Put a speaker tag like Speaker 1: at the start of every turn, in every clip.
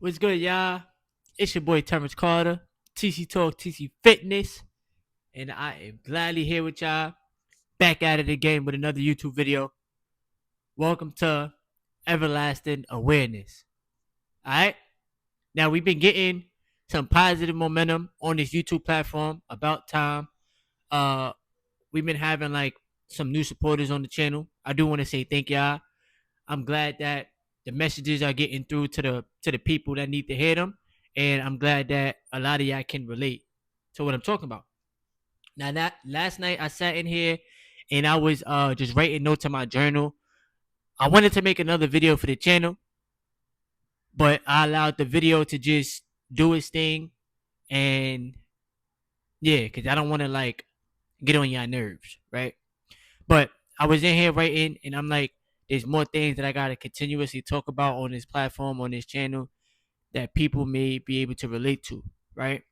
Speaker 1: What's good, y'all? It's your boy Terrence Carter, TC Talk, TC Fitness, and I am gladly here with y'all. Back at it again with another YouTube video. Welcome to Everlasting Awareness. Alright? Now we've been getting some positive momentum on this YouTube platform. About time. Uh we've been having like some new supporters on the channel. I do want to say thank y'all. I'm glad that the messages are getting through to the people that need to hear them, and I'm glad that a lot of y'all can relate to what I'm talking about. Now that last night I sat in here and I was just writing notes in my journal. I wanted to make another video for the channel, but I allowed the video to just do its thing, and yeah, because I don't want to like get on your nerves, right? But I was in here writing, and I'm like, there's more things that I gotta continuously talk about on this platform, on this channel, that people may be able to relate to, right?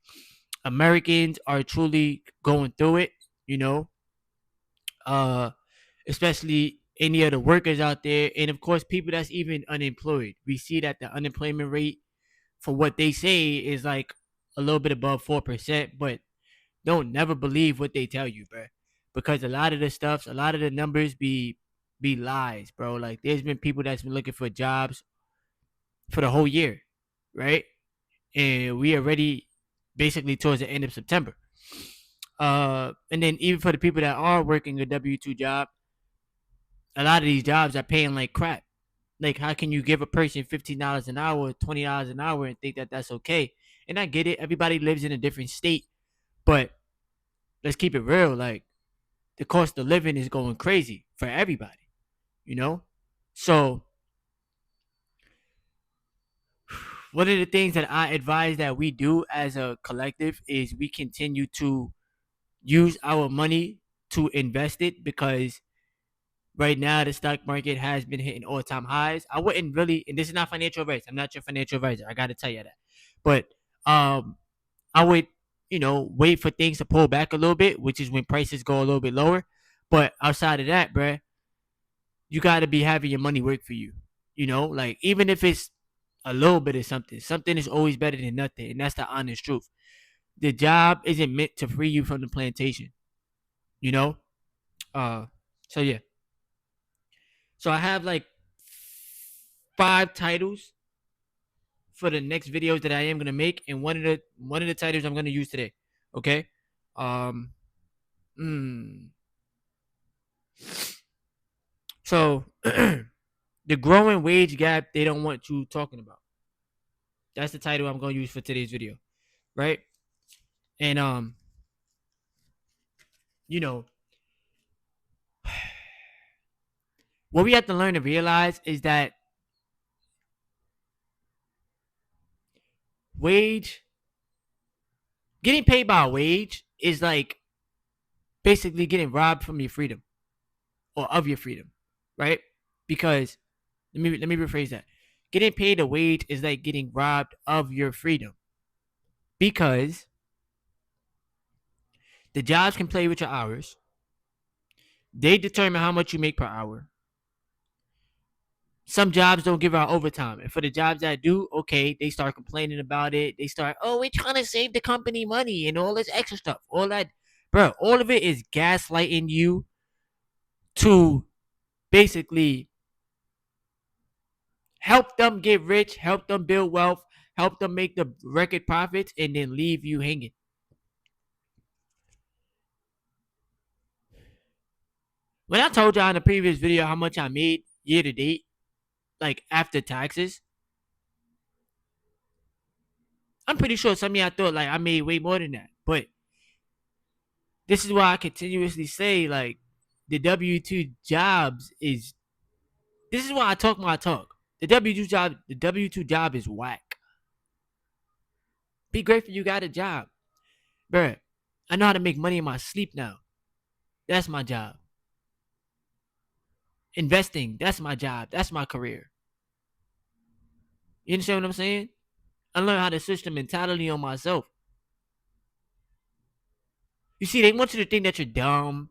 Speaker 1: Americans are truly going through it, you know, uh, especially any of the workers out there, and of course, people that's even unemployed. We see that the unemployment rate, for what they say, is like a little bit above 4%, but don't never believe what they tell you, bro, because a lot of the stuff, a lot of the numbers be lies, bro. Like there's been people that's been looking for jobs for the whole year, right? And we already basically towards the end of September. And then even for the people that are working a W-2 job, a lot of these jobs are paying like crap. Like, how can you give a person $15 an hour, $20 an hour, and think that that's okay? And I get it. Everybody lives in a different state, but let's keep it real. Like, the cost of living is going crazy for everybody, you know? So, one of the things that I advise that we do as a collective is we continue to use our money to invest it, because right now the stock market has been hitting all-time highs. I wouldn't really, and this is not financial advice. I'm not your financial advisor. I got to tell you that. But I would, wait for things to pull back a little bit, which is when prices go a little bit lower. But outside of that, bruh, you got to be having your money work for you. Like, even if it's a little bit of something, something is always better than nothing. And that's the honest truth. The job isn't meant to free you from the plantation, you know? So yeah. So I have like 5 titles for the next videos that I am gonna make, and one of the titles I'm gonna use today. Okay. Um. So the growing wage gap they don't want you talking about. That's the title I'm gonna use for today's video, right? And you know, what we have to learn to realize is that getting paid by a wage is like basically getting robbed from your freedom, or of your freedom, right? Because let me rephrase that. Getting paid a wage is like getting robbed of your freedom, because the jobs can play with your hours. They determine how much you make per hour. Some jobs don't give out overtime, and for the jobs that do, okay, they start complaining about it. They start, oh, we're trying to save the company money and all this extra stuff. All that, bro. All of it is gaslighting you to basically help them get rich, help them build wealth, help them make the record profits, and then leave you hanging. When I told y'all in the previous video how much I made year to date, like after taxes, I'm pretty sure some of y'all thought like I made way more than that. But this is why I continuously say, like, the W-2 jobs is, this is why I talk my talk. The W-2 job is whack. Be grateful you got a job. Bruh, I know how to make money in my sleep now. That's my job. Investing, that's my job. That's my career. You understand what I'm saying? I learned how to switch the mentality on myself. You see, they want you to think that you're dumb.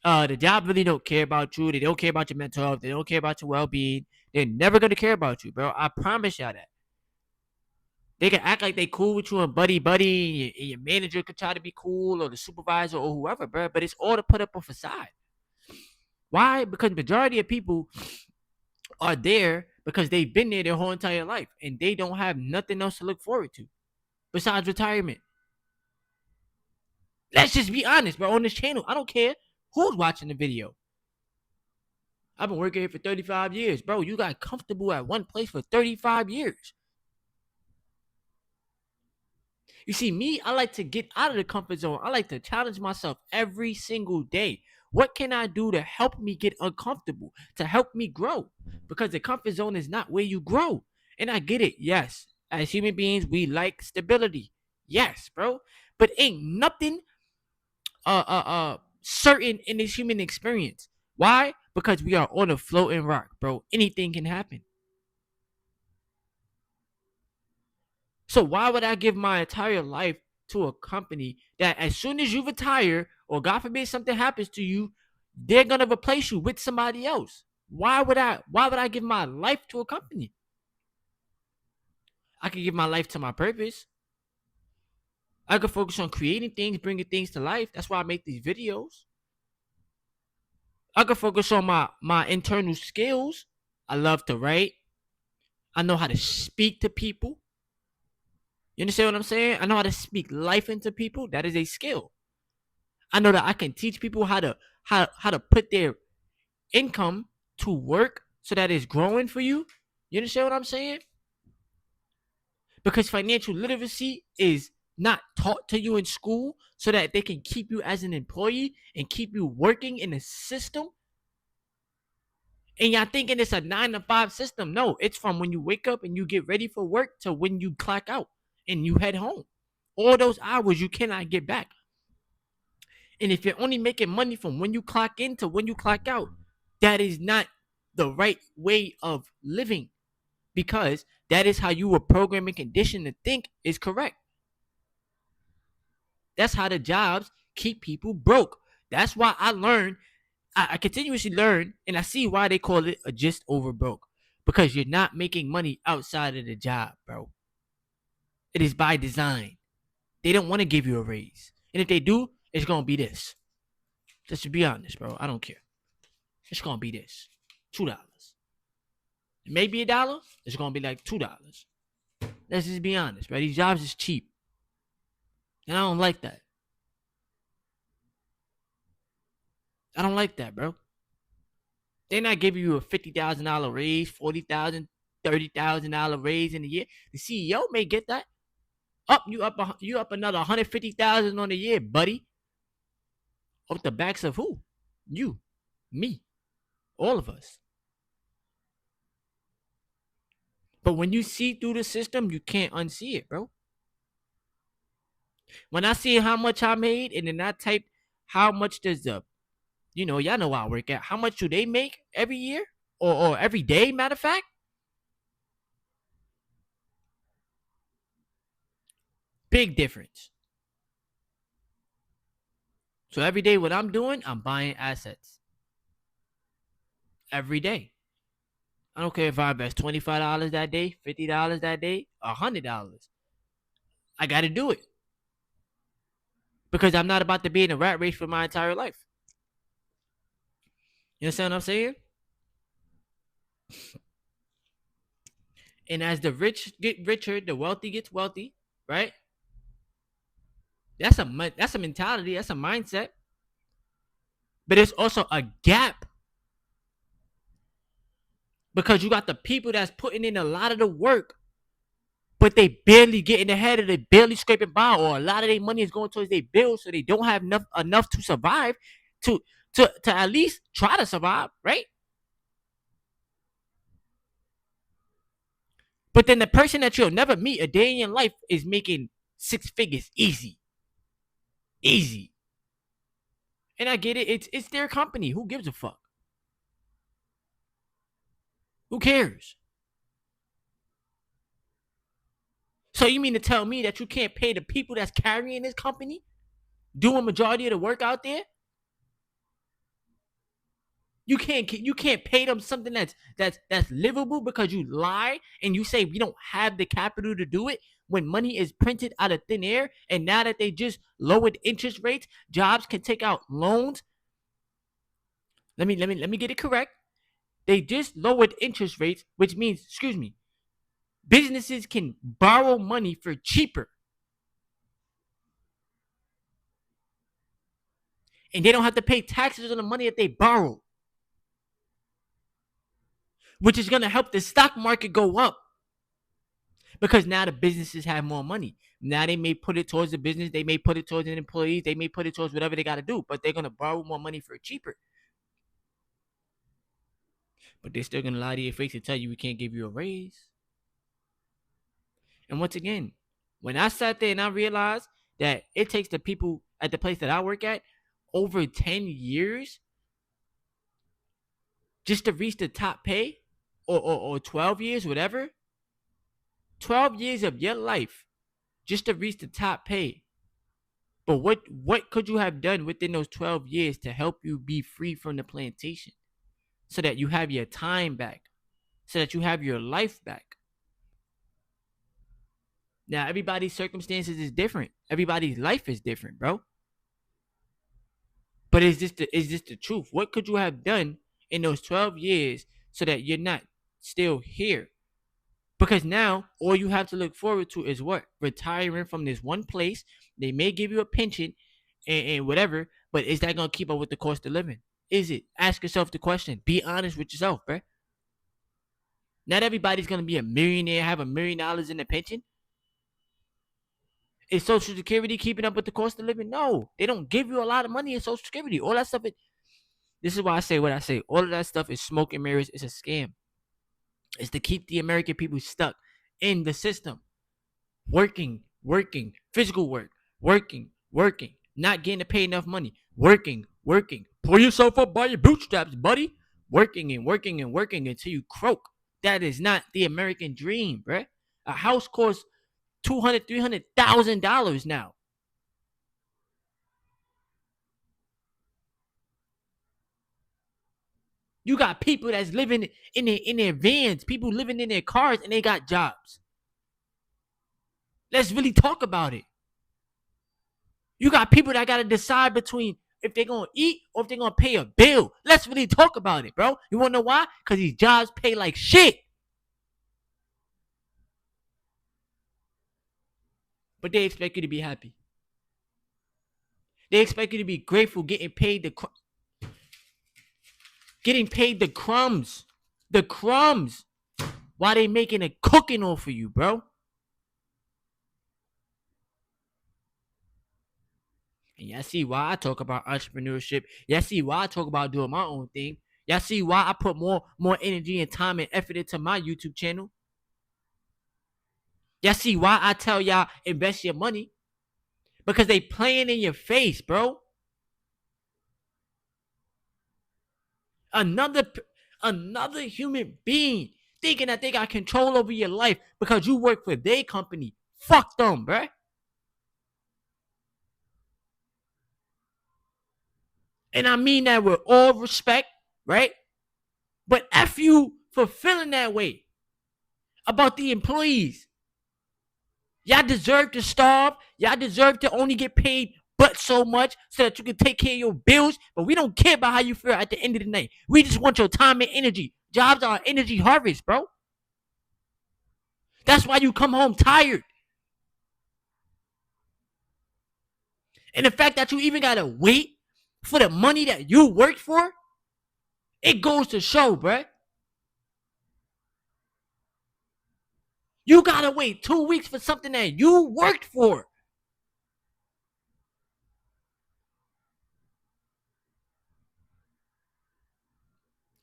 Speaker 1: The job really don't care about you. They don't care about your mental health. They don't care about your well-being. They're never gonna care about you, bro. I promise y'all that. They can act like they cool with you and buddy, and your manager could try to be cool, or the supervisor or whoever, bro. But it's all to put up a facade. Why? Because majority of people are there because they've been there their whole entire life and they don't have nothing else to look forward to besides retirement. Let's just be honest, bro. On this channel, I don't care who's watching the video. I've been working here for 35 years. Bro, you got comfortable at one place for 35 years. You see, me, I like to get out of the comfort zone. I like to challenge myself every single day. What can I do to help me get uncomfortable, to help me grow? Because the comfort zone is not where you grow. And I get it. Yes, as human beings, we like stability. Yes, bro. But ain't nothing certain in this human experience. Why? Because we are on a floating rock, bro. Anything can happen. So why would I give my entire life to a company that as soon as you retire or God forbid something happens to you, they're gonna replace you with somebody else? Why would I give my life to a company? I could give my life to my purpose. I could focus on creating things, bringing things to life. That's why I make these videos. I could focus on my internal skills. I love to write. I know how to speak to people. You understand what I'm saying? I know how to speak life into people. That is a skill. I know that I can teach people how to put their income to work so that it's growing for you. You understand what I'm saying? Because financial literacy is not taught to you in school so that they can keep you as an employee and keep you working in a system. And y'all thinking it's a 9 to 5 system. No, it's from when you wake up and you get ready for work to when you clock out and you head home. All those hours you cannot get back. And if you're only making money from when you clock in to when you clock out, that is not the right way of living, because that is how you were programmed and conditioned to think is correct. That's how the jobs keep people broke. That's why I continuously learn, and I see why they call it a just over broke. Because you're not making money outside of the job, bro. It is by design. They don't want to give you a raise. And if they do, it's going to be this. Just to be honest, bro. I don't care. It's going to be this. $2. Maybe $1. It's going to be like $2. Let's just be honest, bro. These jobs is cheap. And I don't like that. I don't like that, bro. They're not giving you a $50,000 raise, $40,000, $30,000 raise in a year. The CEO may get that. You up another $150,000 on a year, buddy. Off the backs of who? You, me, all of us. But when you see through the system, you can't unsee it, bro. When I see how much I made, and then I type how much does y'all know where I work at. How much do they make every year or every day? Matter of fact, big difference. So every day, what I'm doing, I'm buying assets. Every day. I don't care if I invest $25 that day, $50 that day, $100. I got to do it. Because I'm not about to be in a rat race for my entire life. You understand what I'm saying? And as the rich get richer, the wealthy gets wealthy, right? That's a mentality. That's a mindset. But it's also a gap. Because you got the people that's putting in a lot of the work, but they barely getting ahead, or they barely scraping by, or a lot of their money is going towards their bills, so they don't have enough to survive, to at least try to survive, right? But then the person that you'll never meet a day in your life is making 6 figures easy. And I get it. It's their company. Who gives a fuck? Who cares? So you mean to tell me that you can't pay the people that's carrying this company, doing majority of the work out there? You can't pay them something that's livable because you lie and you say we don't have the capital to do it. when money is printed out of thin air, and now that they just lowered interest rates, jobs can take out loans. Let me get it correct. They just lowered interest rates, which means, excuse me, businesses can borrow money for cheaper. And they don't have to pay taxes on the money that they borrow, which is going to help the stock market go up because now the businesses have more money. Now they may put it towards the business, they may put it towards the employees, they may put it towards whatever they got to do, but they're going to borrow more money for cheaper. But they're still going to lie to your face and tell you we can't give you a raise. And once again, when I sat there and I realized that it takes the people at the place that I work at over 10 years just to reach the top pay, or 12 years, whatever, 12 years of your life just to reach the top pay. But what could you have done within those 12 years to help you be free from the plantation so that you have your time back, so that you have your life back? Now, everybody's circumstances is different. Everybody's life is different, bro. But is this the truth? What could you have done in those 12 years so that you're not still here? Because now all you have to look forward to is what? Retiring from this one place. They may give you a pension and whatever, but is that going to keep up with the cost of living? Is it? Ask yourself the question. Be honest with yourself, bro. Not everybody's going to be a millionaire, have $1 million in a pension. Is Social Security keeping up with the cost of living? No. They don't give you a lot of money in Social Security. All that stuff, this is why I say what I say. All of that stuff is smoke and mirrors. It's a scam. It's to keep the American people stuck in the system. Working, physical work, working, not getting to pay enough money, working. Pull yourself up by your bootstraps, buddy. Working until you croak. That is not the American dream, bruh. A house costs $200,000, $300,000 now. You got people that's living in their vans, people living in their cars, and they got jobs. Let's really talk about it. You got people that got to decide between if they're going to eat or if they're going to pay a bill. Let's really talk about it, bro. You want to know why? Because these jobs pay like shit. But they expect you to be happy. They expect you to be grateful, getting paid the crumbs. The crumbs. While they making a cooking off of you, bro. And y'all see why I talk about entrepreneurship. Y'all see why I talk about doing my own thing. Y'all see why I put more energy and time and effort into my YouTube channel. Y'all see why I tell y'all invest your money. Because they playing in your face, bro. Another human being thinking that they got control over your life because you work for their company. Fuck them, bro. And I mean that with all respect, right? But F you for feeling that way about the employees. Y'all deserve to starve. Y'all deserve to only get paid but so much so that you can take care of your bills. But we don't care about how you feel at the end of the night. We just want your time and energy. Jobs are energy harvest, bro. That's why you come home tired. And the fact that you even got to wait for the money that you worked for, it goes to show, bruh. You got to wait 2 weeks for something that you worked for.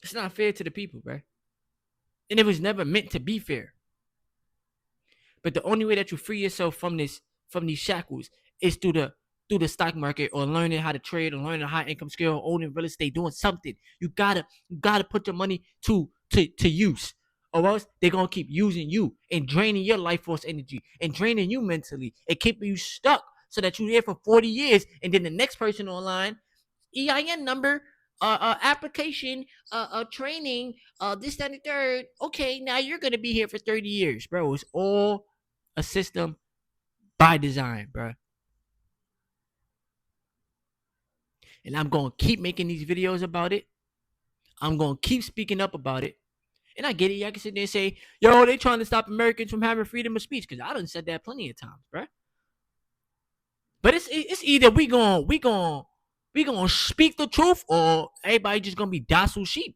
Speaker 1: It's not fair to the people, bruh. And it was never meant to be fair. But the only way that you free yourself from these shackles is through the stock market, or learning how to trade, or learning a high income skill, or owning real estate, doing something. You gotta put your money to use, or else they're gonna keep using you and draining your life force energy and draining you mentally and keeping you stuck so that you're here for 40 years, and then the next person online, EIN number, application, training, this, that, and the third. Okay, now you're gonna be here for 30 years, bro. It's all a system by design, bro. And I'm going to keep making these videos about it. I'm going to keep speaking up about it. And I get it. I can sit there and say, yo, they trying to stop Americans from having freedom of speech. Because I done said that plenty of times, bro. But it's either we gonna speak the truth, or everybody just gonna be docile sheep.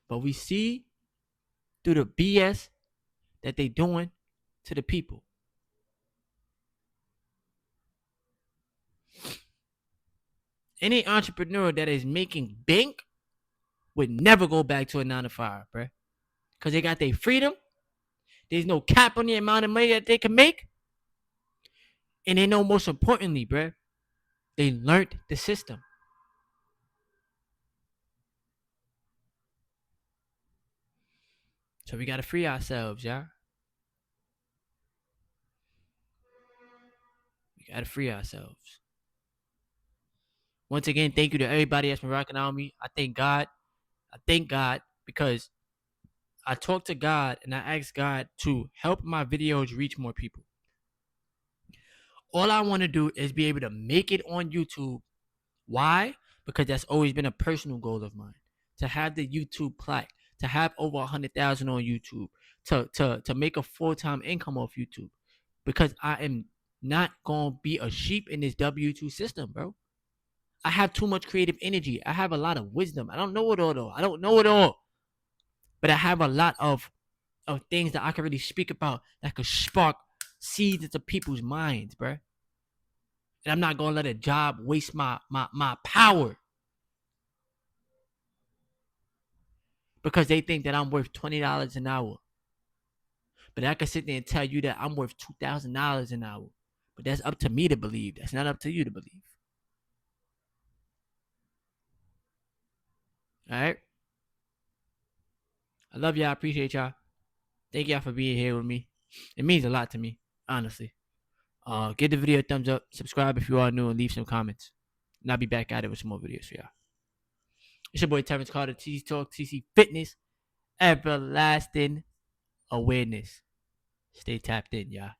Speaker 1: But we see through the BS that they doing to the people. Any entrepreneur that is making bank would never go back to a 9 to 5, bro. Because they got their freedom. There's no cap on the amount of money that they can make. And they know, most importantly, bro, they learned the system. So we got to free ourselves, y'all. We got to free ourselves. Once again, thank you to everybody that's been rocking out with me. I thank God. I thank God because I talked to God and I asked God to help my videos reach more people. All I want to do is be able to make it on YouTube. Why? Because that's always been a personal goal of mine. To have the YouTube plaque, to have over 100,000 on YouTube, to make a full-time income off YouTube. Because I am not gonna be a sheep in this W2 system, bro. I have too much creative energy. I have a lot of wisdom. I don't know it all though. I don't know it all. But I have a lot of things that I can really speak about that could spark seeds into people's minds, bro. And I'm not gonna let a job waste my power because they think that I'm worth $20 an hour. But I can sit there and tell you that I'm worth $2,000 an hour. But that's up to me to believe. That's not up to you to believe. All right. I love y'all. I appreciate y'all. Thank y'all for being here with me. It means a lot to me, honestly. Give the video a thumbs up. Subscribe if you are new and leave some comments. And I'll be back at it with some more videos for y'all. It's your boy Terrence Carter, TC Talk, TC Fitness, Everlasting Awareness. Stay tapped in, y'all.